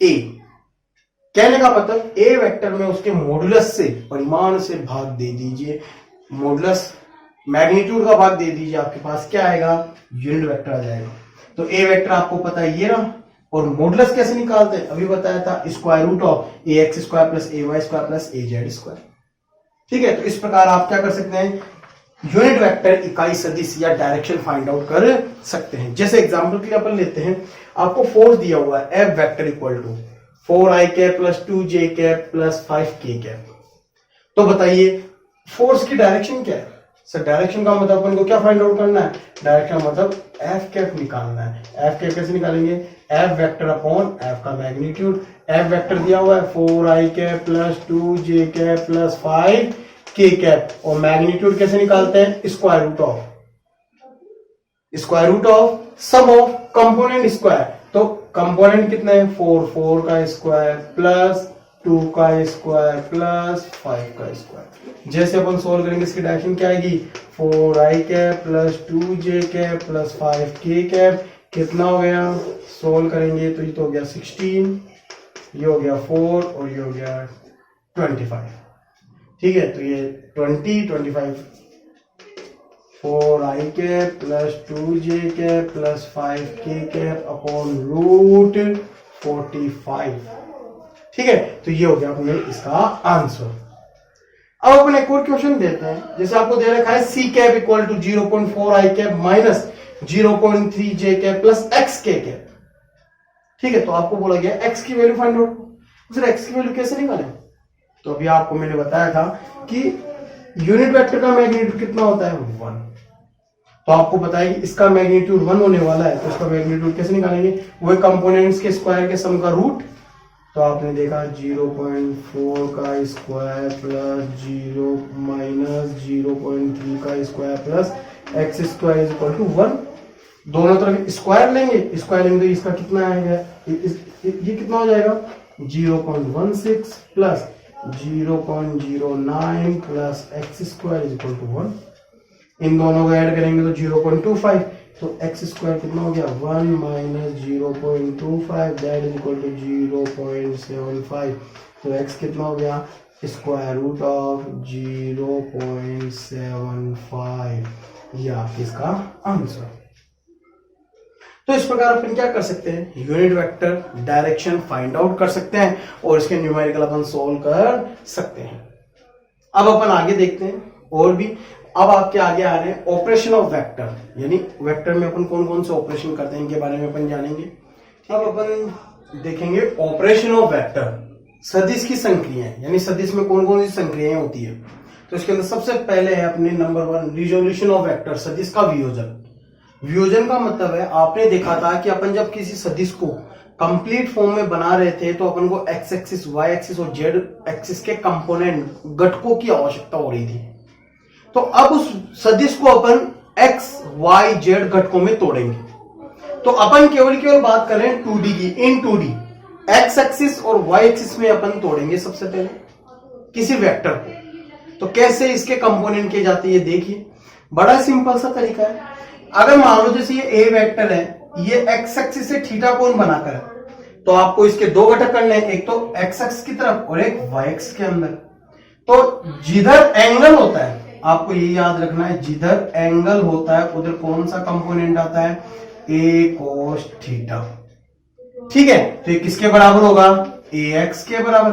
A. कहने का मतलब ए वेक्टर में उसके मॉडुलस से, परिमाण से भाग दे दीजिए, मॉडुलस मैग्नीट्यूड का भाग दे दीजिए, आपके पास क्या आएगा, यूनिट वेक्टर आ जाएगा। तो ए वेक्टर आपको पता है ये रहा, और मॉडुलस कैसे निकालते हैं, अभी बताया था, square root of a x square plus A y square plus a z square. ठीक है, तो इस प्रकार आप क्या कर सकते हैं, यूनिट वेक्टर, इकाई सदिश या डायरेक्शन फाइंड आउट कर सकते हैं। जैसे एग्जांपल के लिए अपन लेते हैं, आपको फोर्स दिया हुआ है f vector equal to 4i cap plus 2j cap plus 5k cap. तो बताइए फोर्स की डायरेक्शन क्या है। सर डायरेक्शन का मतलब अपन को क्या फाइंड आउट करना है, डायरेक्शन का मतलब एफ कैप निकालना है। एफ कैप कैसे निकालेंगे, एफ वेक्टर अपॉन एफ का मैग्नीट्यूड। एफ वेक्टर दिया हुआ है 4i cap plus 2j cap plus 5k cap, और मैग्नीट्यूड कैसे निकालते हैं, square root of sum of component square. तो कंपोनेंट कितने हैं, 4 का स्क्वायर प्लस 2 का स्क्वायर प्लस 5 का स्क्वायर। जैसे अपन सोल्व करेंगे इसकी डायरेक्शन क्या आएगी, 4i cap plus 2j cap plus 5k cap, कितना हो गया, सोल्व करेंगे तो ये तो हो गया 16, ये हो गया 4 और ये हो गया 25। ठीक है, तो ये 25 4i cap plus 2j cap plus 5k cap upon root 45। ठीक है, तो ये हो गया अपने इसका आंसर। अब अपन एक और क्वेश्चन देते हैं, जैसे आपको दे रखा है c cap equal to 0.4i cap minus 0.3j cap plus xk cap. ठीक है, तो आपको बोला गया x की value find out. Sir x की वैल्यू कैसे निकालें, तो अभी आपको मैंने बताया था कि यूनिट वेक्टर का मैग्नीट्यूड कितना होता है, 1। तो आपको पता है कि इसका मैग्नीट्यूड 1 होने वाला है, तो इसका मैग्नीट्यूड कैसे निकालेंगे, वो कंपोनेंट्स के स्क्वायर के सम का रूट। तो आपने देखा 0.4 का स्क्वायर प्लस 0 माइनस 0.3 का square plus x square is equal to 1। दोनों तरफ स्क्वायर लेंगे तो इसका कितना आएगा, ये कितना हो जाएगा, 0.16 plus 0.09 plus x square is equal to 1। इन दोनों को ऐड करेंगे तो 0.25, तो एक्स स्क्वायर कितना हो गया, 1 minus 0.25 that is equal to 0.75। तो एक्स कितना हो गया, स्क्वायर रूट ऑफ 0.75, ये आपकी इसका आंसर। तो इस प्रकार अपन क्या कर सकते हैं, unit vector direction find out कर सकते हैं और इसके न्यूमेरिकल अपन सोल्व कर सकते हैं। अब अपन आगे देखते हैं और भी। अब आपके आगे आ रहे हैं ऑपरेशन ऑफ वेक्टर, यानी वेक्टर में अपन कौन कौन से ऑपरेशन करते हैं इनके बारे में अपन जानेंगे। अब अपन देखेंगे ऑपरेशन ऑफ वेक्टर, सदिश की संक्रियाएं, यानी सदिश में कौन कौन सी संक्रियाएं होती है। तो इसके अंदर सबसे पहले है अपने नंबर 1 रिजोल्यूशन ऑफ वेक्टर, सदिश का वियोजन। वियोजन का मतलब है, आपने देखा था कि अपन जब किसी सदिश को कंप्लीट फॉर्म में बना रहे थे तो अपन को एक्स एक्सिस, वाई एक्सिस और जेड एक्सिस के कंपोनेंट घटकों की आवश्यकता हो रही थी। तो अब उस सदिश को अपन x, y, z घटकों में तोड़ेंगे। तो अपन केवल बात करें 2D की, इन 2D x एक्सिस और y एक्सिस में अपन तोड़ेंगे सबसे पहले किसी वेक्टर को। तो कैसे इसके कंपोनेंट किए जाते हैं देखिए, बड़ा सिंपल सा तरीका है। अगर मान लो जैसे ये a वेक्टर है, ये x एक्सिस से थीटा कोण बनाकर है, तो आपको इसके दो घटक करने हैं, एक तो x एक्सिस की तरफ और एक y एक्सिस के अंदर। तो जिधर एंगल होता है, आपको ये याद रखना है, जिधर एंगल होता है उधर कौन सा कंपोनेंट आता है, a cos थीटा। ठीक है, तो ये किसके बराबर होगा, ax के बराबर।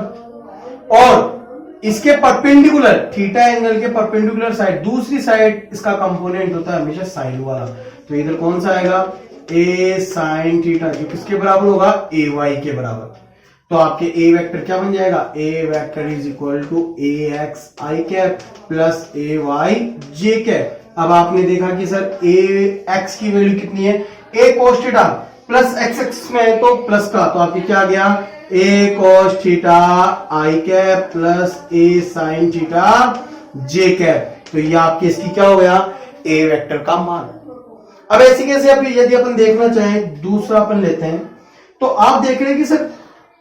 और इसके परपेंडिकुलर, थीटा एंगल के परपेंडिकुलर साइड, दूसरी साइड इसका कंपोनेंट होता है हमेशा साइन वाला। तो इधर कौन सा आएगा, ए साइन थीटा, जो किसके बराबर होगा, ए वाई के बराबर। तो आपके ए वेक्टर क्या बन जाएगा, A vector is equal to A x I cap plus A Y J cap. अब आपने देखा कि सर ए एक्स की वैल्यू कितनी है, A cos theta, plus X X में है तो प्लस का, तो आपके क्या आ गया, ए cos theta i cap plus A sine theta j cap. तो ये आपके इसकी क्या हो गया, ए वेक्टर का मान। अब ऐसी कैसे यदि अपन देखना चाहें, दूसरा अपन लेते हैं, तो आप देख रहे हैं कि सर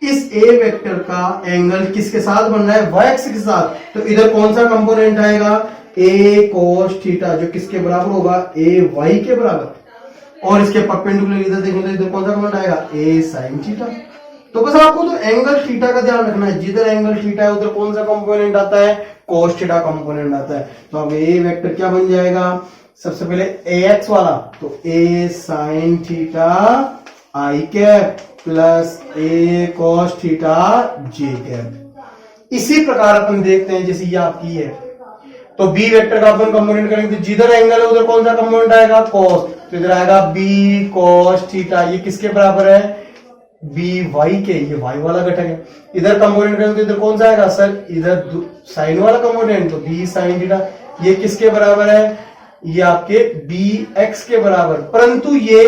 इस ए वेक्टर का एंगल किसके साथ बन रहा है, वाई एक्स के साथ। तो इधर कौन सा कंपोनेंट आएगा, ए कोस थीटा, जो किसके बराबर होगा, ए वाई के बराबर। और इसके परपेंडिकुलर इधर देखेंगे तो इधर कौन सा कंपोनेंट आएगा, ए साइन थीटा। तो बस आपको तो एंगल थीटा का ध्यान रखना है, जिधर एंगल थीटा है उधर कौन सा कंपोनेंट आता है, कोस थीटा कंपोनेंट आता है। तो अब ए वेक्टर क्या बन जाएगा, सबसे पहले ए एक्स वाला, तो ए sign theta i cap plus A cos theta j cap. इसी प्रकार अपन देखते हैं जैसे ये आपकी है, तो बी वेक्टर का अपन कंपोनेंट करेंगे, तो जिधर एंगल है उधर कौन सा कंपोनेंट आएगा, कोस। तो इधर आएगा बी कोस थीटा, ये किसके बराबर है, बी वाई के, ये वाई वाला घटक है। इधर कंपोनेंट करेंगे तो इधर कौन सा आएगा, सर इधर साइन वाला कंपोनेंट, तो बी साइन थीटा, ये किसके बराबर है, ये आपके बी एक्स के बराबर। परंतु ये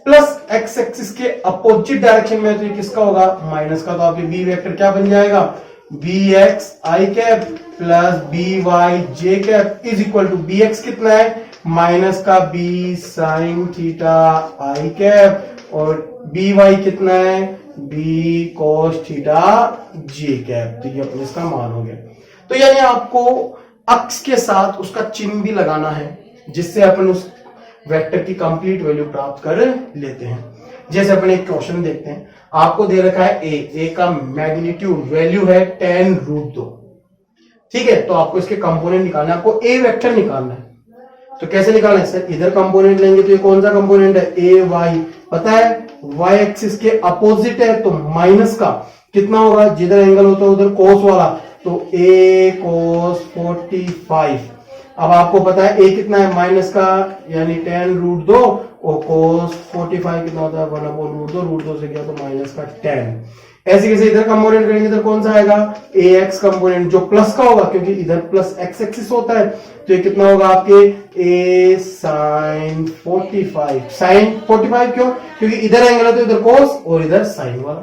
प्लस एक्स एक्सिस के अपोजिट डायरेक्शन में, तो ये किसका होगा, माइनस का। तो आपके बी वेक्टर क्या बन जाएगा, b x I cap plus b y J cap is equal to, b x कितना है, माइनस का b sine theta i cap, और बी वाई कितना है, b cos theta j cap. तो ये अपने इसका मान हो गया। तो यानी आपको अक्ष के साथ उसका चिन्ह भी लगाना है, जिससे अपन उस वेक्टर की कंप्लीट वैल्यू प्राप्त कर लेते हैं। जैसे अपन एक क्वेश्चन देखते हैं, आपको दे रखा है ए का मैग्नीट्यूड वैल्यू है 10√2, ठीक है। तो आपको इसके कंपोनेंट निकालना है, आपको ए वेक्टर निकालना है। तो कैसे निकालना है सर, इधर कंपोनेंट लेंगे तो ये कौन सा कंपोनेंट है, ए वाई, पता है वाई एक्सिस के अपोजिट है, तो माइनस का कितना होगा, जिधर एंगल होता है उधर कोस वाला, तो ए कोस 45। अब आपको पता है ए कितना है, माइनस का यानी 10√2, और कोस 45 कितना होता है, 1/√2, √2 से गया तो माइनस का 10। ऐसे कैसे इधर कंपोनेंट करेंगे, इधर कौन सा आएगा, ए एक्स कंपोनेंट, जो प्लस का होगा, क्योंकि इधर प्लस एक्स एक्सिस होता है। तो ये कितना होगा आपके, ए साइन 45, साइन 45 क्यों, क्योंकि इधर एंगल है तो इधर कोस और इधर साइन वाला।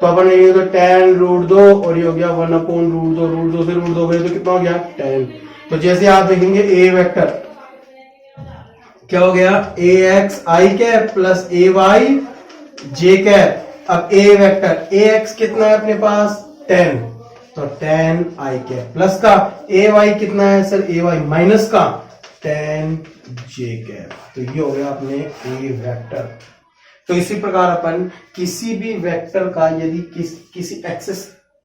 तो अपन ये तो 10√2 और ये हो गया 1/√2, √2 से √2 गए तो कितना हो गया 10। तो जैसे आप देखेंगे ए वेक्टर क्या हो गया, ए एक्स आई कैप प्लस ए वाई जे कैप। अब ए वेक्टर ए एक्स कितना है अपने पास 10, तो 10 आई कैप प्लस का ए वाई कितना है सर, ए वाई माइनस का 10 जे कैप। तो ये हो गया अपने ए वेक्टर। तो इसी प्रकार अपन किसी भी वेक्टर का यदि किसी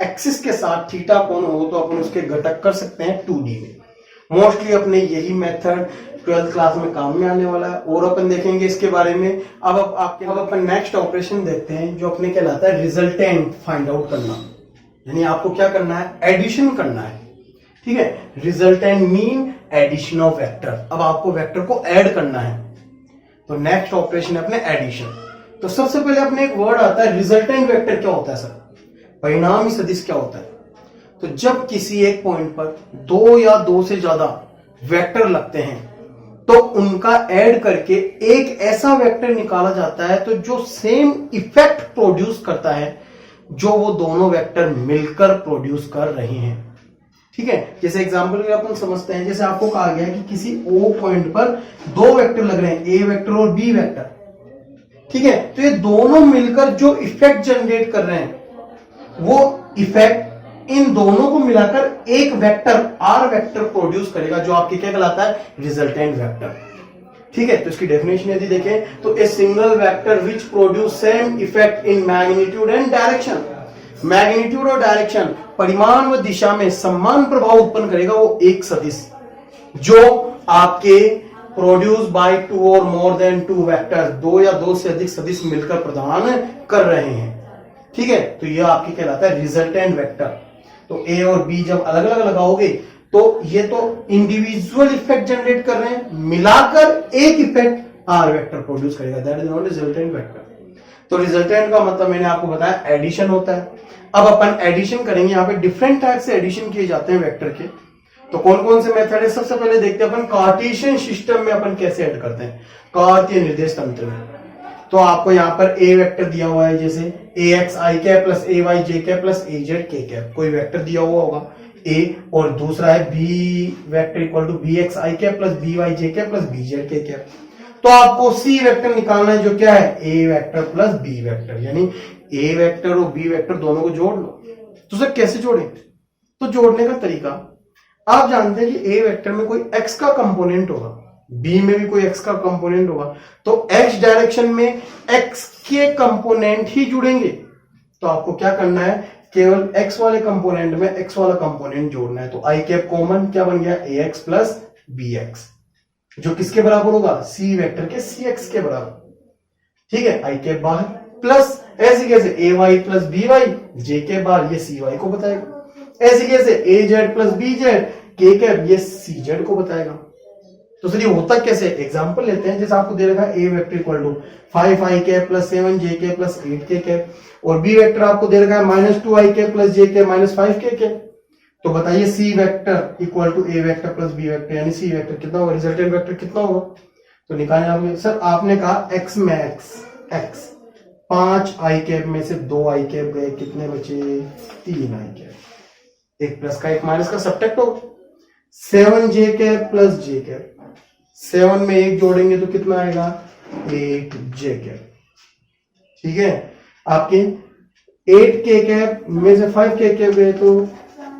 एक्सिस के साथ थीटा कोण हो तो अपन उसके घटक कर सकते हैं 2D में। मोस्टली अपने यही मेथड 12th क्लास में काम में आने वाला है, और अपन देखेंगे इसके बारे में। अब अपन नेक्स्ट ऑपरेशन देखते हैं, जो अपने कहलाता है रिजल्टेंट फाइंड आउट करना। यानी आपको क्या करना है, एडिशन करना है, ठीक है। Resultant mean addition of vector. अब आपको वेक्टर को ऐड करना है, तो नेक्स्ट ऑपरेशन है अपने एडिशन। तो सबसे पहले अपने एक वर्ड आता है रिजल्टेंट वेक्टर। क्या होता है सर, परिणामी सदिश क्या होता है। तो जब किसी एक पॉइंट पर दो या दो से ज्यादा वेक्टर लगते हैं तो उनका ऐड करके एक ऐसा वेक्टर निकाला जाता है तो जो सेम इफेक्ट प्रोड्यूस करता है जो वो दोनों वेक्टर मिलकर प्रोड्यूस कर रहे हैं, ठीक है। जैसे एग्जांपल के लिए अपन समझते हैं, जैसे आपको कहा गया कि किसी ओ पॉइंट पर दो वेक्टर लग रहे हैं, ए वेक्टर और बी वेक्टर, ठीक है। तो ये दोनों मिलकर जो इफेक्ट जनरेट कर रहे हैं वो इफेक्ट इन दोनों को मिलाकर एक वेक्टर आर वेक्टर प्रोड्यूस करेगा, जो आपके क्या कहलाता है, रिजल्टेंट वेक्टर, ठीक है। तो इसकी डेफिनेशन यदि देखें तो a single vector which produce same effect in magnitude and direction. Magnitude और डायरेक्शन, परिमाण व दिशा में समान प्रभाव उत्पन्न करेगा वो एक सदिश जो आपके प्रोड्यूस बाय 2 और मोर देन 2 वेक्टर, दो या दो से अधिक सदिश मिलकर प्रदान कर रहे हैं, ठीक है। तो यह आपकी कहलाता है रिजल्टेंट वेक्टर। तो ए और बी जब अलग अलग लगाओगे तो ये तो इंडिविजुअल इफेक्ट जनरेट कर रहे हैं, मिलाकर एक इफेक्ट आर वेक्टर प्रोड्यूस करेगा, that is not resultant vector. तो रिजल्टेंट का मतलब मैंने आपको बताया एडिशन होता है। अब अपन एडिशन करेंगे, यहाँ पे डिफरेंट टाइप से एडिशन किए जाते हैं वेक्टर के। तो कौन कौन से मेथड है, सबसे पहले देखते हैं अपन कार्टेशियन सिस्टम में अपन कैसे ऐड करते हैं, कार्तीय निर्देश तंत्र में। तो आपको यहाँ पर ए वेक्टर दिया हुआ है, जैसे a x I cap plus A Y J cap plus a z k cap, कोई वेक्टर दिया हुआ होगा ए, और दूसरा है b vector equal to b x I cap plus b y J cap plus b z k cap. तो आपको c vector निकालना है, जो क्या है ए वेक्टर प्लस बी वेक्टर, यानी ए वेक्टर और बी वेक्टर दोनों को जोड़ लो। तो सर कैसे जोड़े, तो जोड़ने का तरीका आप जानते हैं कि ए वेक्टर में कोई एक्स का कंपोनेंट होगा, बी में भी कोई एक्स का कंपोनेंट होगा, तो एक्स डायरेक्शन में एक्स के कंपोनेंट ही जुड़ेंगे। तो आपको क्या करना है, केवल एक्स वाले कंपोनेंट में एक्स वाला कंपोनेंट जोड़ना है। तो आई कैप कॉमन क्या बन गया, ए एक्स प्लस बी एक्स, जो किसके बराबर होगा, सी वेक्टर के सी एक्स के बराबर। ठीक है, आई कैप बाहर, प्लस ऐसे कैसे ए वाई प्लस बी वाई, जे के बाहर, ये सी वाई को बताएगा। ऐसे कैसे ए Z plus b z, k cap, ये सी जेड को बताएगा। तो सर ये होता कैसे, एग्जांपल लेते हैं। जैसे आपको दे रखा है ए vector equal to 5 I cap plus 7 J के प्लस 8 के कैप, और बी वेक्टर आपको दे रखा है -2 आई कैप प्लस जे के माइनस 5 के कैप। तो बताइए C vector equal to A vector plus B vector, यानी सी वेक्टर कितना होगा, रिजल्टेंट वेक्टर कितना होगा। तो निकालना आपने, सर आपने कहा एक्स में एक्स 5 आई कैप में से 2 आई कैप गए, कितने बचे, 3 आई कैप, एक प्लस का एक माइनस का सब्ट्रैक्ट होगा। 7 जे कैप प्लस जे कैप, 7 में एक जोड़ेंगे तो कितना आएगा, 8 जे कैप। ठीक है, आपके 8 के कैप में से 5 के कैप गए तो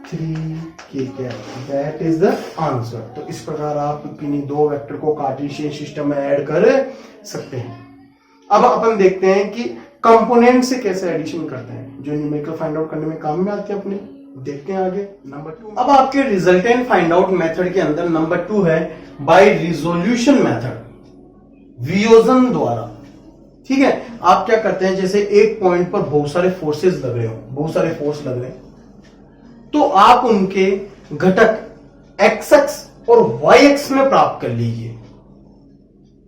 3 के cap, that is the answer. तो इस प्रकार आप किन्हीं दो वेक्टर को कार्टेशियन सिस्टम में ऐड कर सकते हैं। अब अपन देखते हैं कि कंपोनेंट से कैसे एडिशन करते हैं, जो न्यूमेरिकल फाइंड आउट करने में काम में आते हैं अपने। देखते हैं आगे नंबर 2। अब आपके रिजल्टेंट फाइंड आउट मेथड के अंदर नंबर 2 है बाय रिजोल्यूशन मेथड, वियोजन द्वारा। ठीक है, आप क्या करते हैं, जैसे एक पॉइंट पर बहुत सारे फोर्सेस लग रहे हो, बहुत सारे फोर्स लग रहे हैं, तो आप उनके घटक एक्स एक्स और वाई एक्स में प्राप्त कर लीजिए।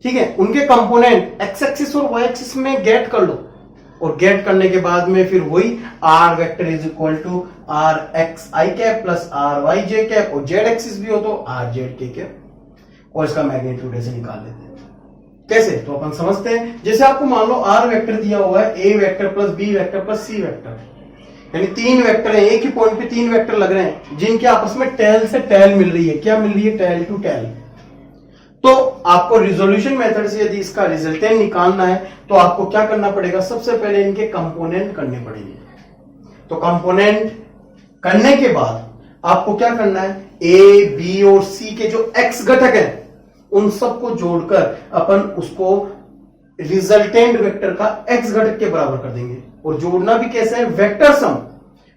ठीक है, उनके कंपोनेंट एक्स एक्सिस और वाई एक्सिस में गेट कर लो, और गेट करने के बाद में फिर वही r vector is equal to r x I cap plus r y J cap, और जेड एक्सिस भी हो तो आर जेड के कैप, और इसका मैग्नीट्यूड ऐसे निकाल लेते हैं। कैसे, तो अपन समझते हैं। जैसे आपको मान लो आर वेक्टर दिया हुआ है, ए vector plus B vector plus C vector, यानी 3 वेक्टर है, एक ही पॉइंट पे 3 वेक्टर लग रहे हैं, जिनके आपस में टेल से टेल मिल रही है। क्या मिल रही है, टेल टू टेल। तो आपको रिजोल्यूशन मेथड से यदि इसका रिजल्टेंट निकालना है तो आपको क्या करना पड़ेगा, सबसे पहले इनके कंपोनेंट करने पड़ेंगे। तो कंपोनेंट करने के बाद आपको क्या करना है, ए बी और सी के जो एक्स घटक हैं उन सबको जोड़कर अपन उसको रिजल्टेंट वेक्टर का एक्स घटक के बराबर कर देंगे। और जोड़ना भी कैसे है, वेक्टर सम।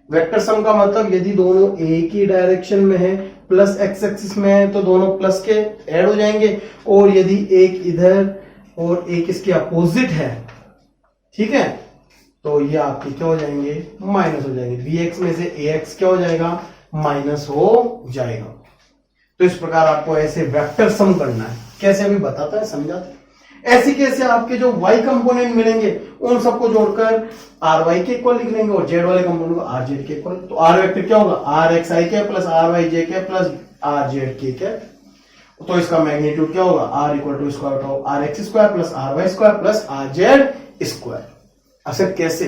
वेक्टर सम का मतलब यदि दोनों एक ही डायरेक्शन में है, प्लस एक्स एक्सिस में है, तो दोनों प्लस के ऐड हो जाएंगे, और यदि एक इधर और एक इसके अपोजिट है, ठीक है, तो ये आपके क्या हो जाएंगे, माइनस हो जाएंगे। बी एक्स में से ए एक्स क्या हो जाएगा, माइनस हो जाएगा। तो इस प्रकार आपको ऐसे वेक्टर सम करना है। कैसे अभी बताता है, समझाता है। ऐसे कैसे आपके जो y कंपोनेंट मिलेंगे उन सबको जोड़कर आर वाई के इक्वल लिख लेंगे, और जेड वाले कंपोनेंट को आर जेड के इक्वल। तो आर वेक्टर क्या होगा, आर एक्स आई के प्लस आर वाई जे के प्लस आर जेड के। तो इसका मैग्नीट्यूड क्या होगा, r equal to square root of r x square plus r y square plus r z square. अच्छा कैसे,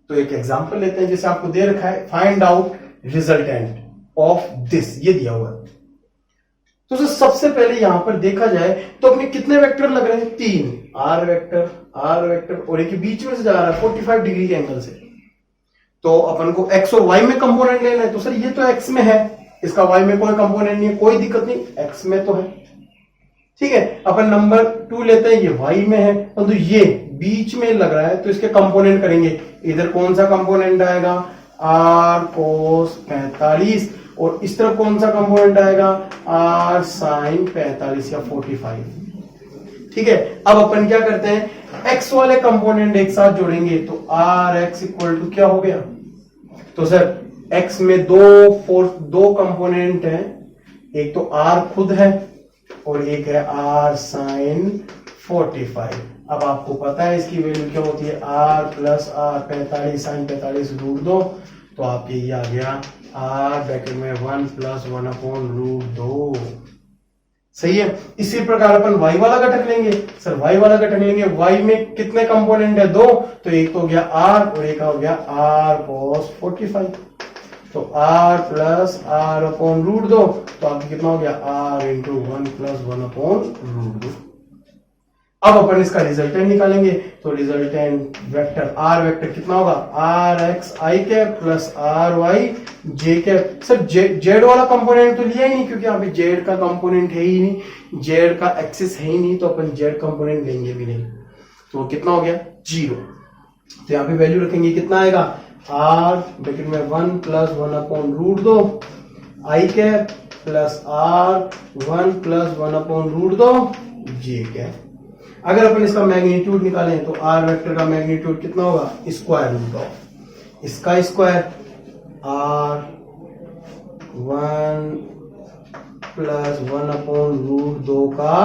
तो एक एग्जांपल लेते हैं। जैसे आपको दे रखा है find out resultant of this, ये दिया हुआ है। तो सबसे पहले यहां पर देखा जाए तो अपने कितने वेक्टर लग रहे हैं, 3, आर वेक्टर और एक बीच में से जा रहा है 45 डिग्री के एंगल से। तो अपन को एक्स और वाई में कंपोनेंट लेना है। तो सर ये तो एक्स में है, इसका वाई में कोई कंपोनेंट नहीं है, कोई दिक्कत नहीं, एक्स में तो है। ठीक है, अपन नंबर 2 लेते हैं, ये वाई में है, परंतु तो ये बीच में लग रहा है, तो इसके कंपोनेंट करेंगे। इधर कौन सा कंपोनेंट आएगा, आर कोस 45, और इस तरफ कौन सा कंपोनेंट आएगा, आर साइन 45 या 45। ठीक है, अब अपन क्या करते हैं, एक्स वाले कंपोनेंट एक साथ जोड़ेंगे, तो आर एक्स इक्वल टू क्या हो गया, तो सर x में दो कंपोनेंट है, एक तो r खुद है और एक है r sin 45। अब आपको पता है इसकी वैल्यू क्या होती है, r plus r 45 sin 45 root 2, तो आपके ये आ गया r ब्रैकेट में 1 प्लस 1 अपॉन रूट 2। सही है। इसी प्रकार अपन y वाला घटक लेंगे। सर y वाला घटक लेंगे, y में कितने कंपोनेंट है, 2, तो एक तो हो गया r और एक हो गया r cos 45। तो r plus r upon root 2, तो आपको कितना हो गया r into 1 plus 1 upon root 2। अब अपन इसका रिजल्टेंट निकालेंगे, तो रिजल्टेंट वेक्टर r वेक्टर कितना होगा, r x i cap plus r y j cap. Sir z वाला कंपोनेंट तो लिया ही नहीं, क्योंकि यहाँ पे z का कंपोनेंट है ही नहीं, z का एक्सिस है ही नहीं, तो अपन z कंपोनेंट लेंगे भी नहीं। तो कितना हो गया 0। तो यहाँ पे वैल्यू रखेंगे, कितना आएगा r ब्रैकेट में 1 plus 1 upon root 2 i cap plus r 1 plus 1 upon root 2 j cap. अगर अपन इसका मैग्नीट्यूड निकालें तो r वेक्टर का मैग्नीट्यूड कितना होगा, स्क्वायर रूट ऑफ इसका square r 1 plus 1 upon root 2 का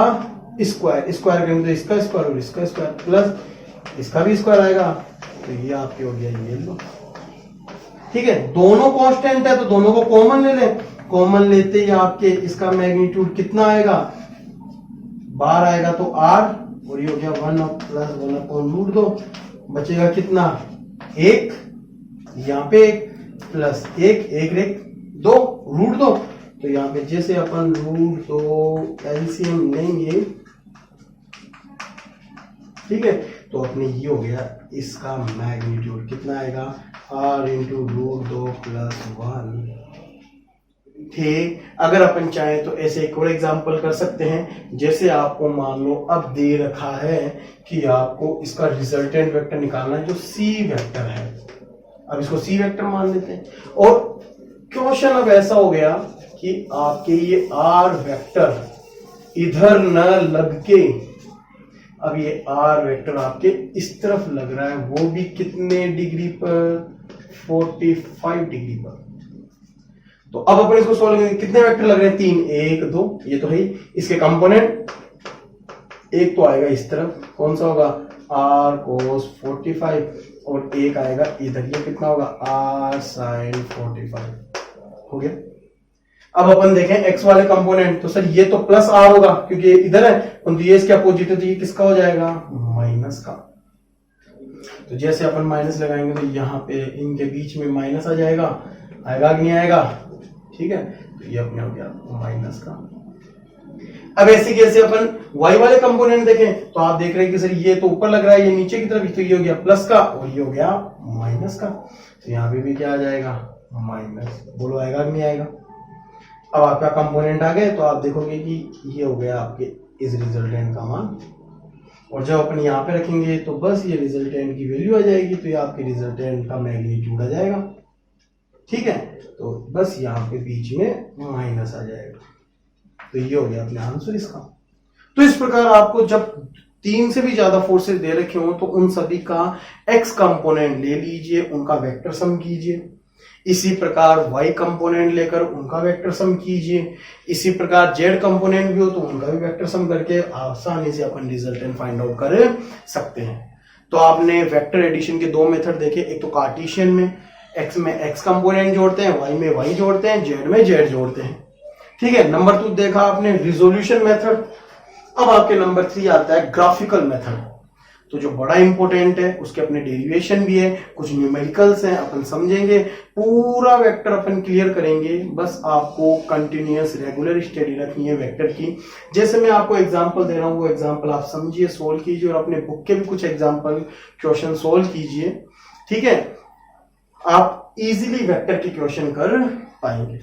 स्क्वायर। स्क्वायर करेंगे तो इसका स्क्वायर और इसका स्क्वायर प्लस इसका भी स्क्वायर आएगा, तो ये आपके हो गया ये लो। ठीक है, दोनों कांस्टेंट है तो दोनों को कॉमन ले लें। कॉमन लेते ही आपके इसका मैग्नीट्यूड कितना आएगा, 12 आएगा, तो r और ये हो गया 1 प्लस 1 अपॉन रूट 2, बचेगा कितना 1, यहाँ पे 1 प्लस 1 2 रूट 2। तो यहाँ पे जैसे अपन रूट 2 एलसीएम लेंगे, ठीक है, तो अपने ये हो गया इसका मैग्नीट्यूड कितना आएगा r इंटू रूट 2 प्लस 1। ठीक, अगर अपन चाहें तो ऐसे एक और एग्जांपल कर सकते हैं। जैसे आपको मान लो अब दे रखा है कि आपको इसका रिजल्टेंट वेक्टर निकालना है जो c वेक्टर है। अब इसको c वेक्टर मान लेते हैं और क्वेश्चन अब ऐसा हो गया कि आपके ये r वेक्टर इधर न लग के, अब ये r वेक्टर आपके इस तरफ लग रहा है, वो भी कितने डिग्री पर, 45 डिग्री पर। तो अब अपन इसको सोल्व करेंगे, कितने वेक्टर लग रहे हैं, 3 1 2, ये तो है ही। इसके कंपोनेंट एक तो आएगा इस तरफ, कौन सा होगा r cos 45 और एक आएगा इधर, ये कितना होगा r sin 45। हो गया। अब अपन देखें x वाले कंपोनेंट, तो सर ये तो प्लस r होगा क्योंकि ये इधर है, तो ये इसके अपोजिट है, तो ये किसका हो जाएगा माइनस का। तो जैसे अपन माइनस लगाएंगे तो यहाँ पे इनके बीच में माइनस आ जाएगा, आएगा कि नहीं आएगा, ठीक है, तो ये अपने हो गया माइनस का। अब ऐसे कैसे अपन y वाले कंपोनेंट देखें तो आप देख रहे हैं कि सर ये तो ऊपर लग रहा है, ये नीचे की तरफ, तो ये हो गया प्लस का और ये हो गया माइनस का, तो यहाँ पे भी क्या आ जाएगा माइनस। बोलो आएगा कि नहीं आएगा। अब आपका कंपोनेंट आ गए तो आप देखोगे कि ये हो गया आपके इस रिजल्टेंट का मान, और जब अपन यहाँ पे रखेंगे तो बस ये रिजल्टेंट की वैल्यू आ जाएगी, तो ये आपके रिजल्टेंट का मैग्नीट्यूड आ जाएगा। ठीक है, तो बस यहाँ पे बीच में माइनस आ जाएगा, तो ये हो गया अपने आंसर इसका। तो इस प्रकार आपको जब 3 से भी ज्यादा फोर्सेस दे रखे हो तो उन सभी का x कंपोनेंट ले लीजिए, उनका वेक्टर सम कीजिए। इसी प्रकार y कंपोनेंट लेकर उनका वेक्टर सम कीजिए। इसी प्रकार z कंपोनेंट भी हो तो उनका भी वेक्टर सम करके आसानी से अपन रिजल्टेंट फाइंड आउट कर सकते हैं। तो आपने वेक्टर एडिशन के 2 मेथड देखे, एक तो कार्टेशियन में x में x कंपोनेंट जोड़ते हैं, y में y जोड़ते हैं, z में z जोड़ते हैं। ठीक है, नंबर 2 देखा आपने रिजोल्यूशन मेथड। अब आपके नंबर 3 आता है ग्राफिकल मेथड, तो जो बड़ा इंपॉर्टेंट है, उसके अपने डेरिवेशन भी है, कुछ न्यूमेरिकल्स हैं, अपन समझेंगे, पूरा वेक्टर अपन क्लियर करेंगे। बस आपको कंटिन्यूअस रेगुलर स्टडी रखनी है वेक्टर की। जैसे मैं आपको एग्जांपल दे रहा हूं वो एग्जांपल आप समझिए, सोल्व कीजिए और अपने बुक के भी कुछ एग्जांपल क्वेश्चन सोल्व कीजिए। ठीक है, आप इजीली वेक्टर के क्वेश्चन कर पाएंगे।